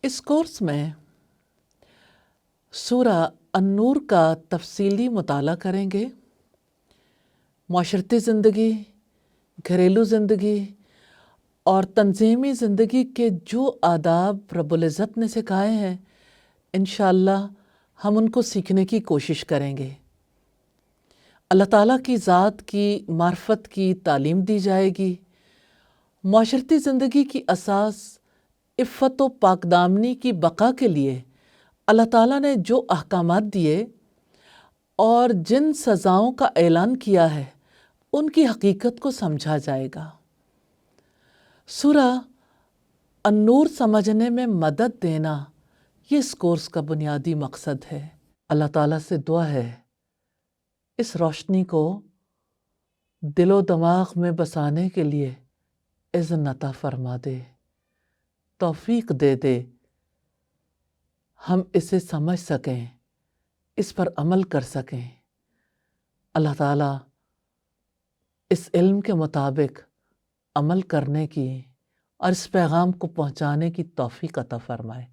اس course میں سورہ النور کا تفصیلی مطالعہ کریں گے۔ معاشرتی زندگی، گھریلو زندگی اور تنظیمی زندگی کے جو آداب رب العزت نے سکھائے ہیں، انشاءاللہ ہم ان کو سیکھنے کی کوشش کریں گے۔ اللہ تعالیٰ کی ذات کی معرفت کی تعلیم دی جائے گی۔ معاشرتی زندگی کی اساس عفت و پاک دامنی کی بقا کے لیے اللہ تعالیٰ نے جو احکامات دیے اور جن سزاؤں کا اعلان کیا ہے، ان کی حقیقت کو سمجھا جائے گا۔ سورہ النور سمجھنے میں مدد دینا یہ اس کورس کا بنیادی مقصد ہے۔ اللہ تعالیٰ سے دعا ہے اس روشنی کو دل و دماغ میں بسانے کے لیے اذن عطا فرما دے، توفیق دے دے، ہم اسے سمجھ سکیں، اس پر عمل کر سکیں۔ اللہ تعالیٰ اس علم کے مطابق عمل کرنے کی اور اس پیغام کو پہنچانے کی توفیق عطا فرمائے۔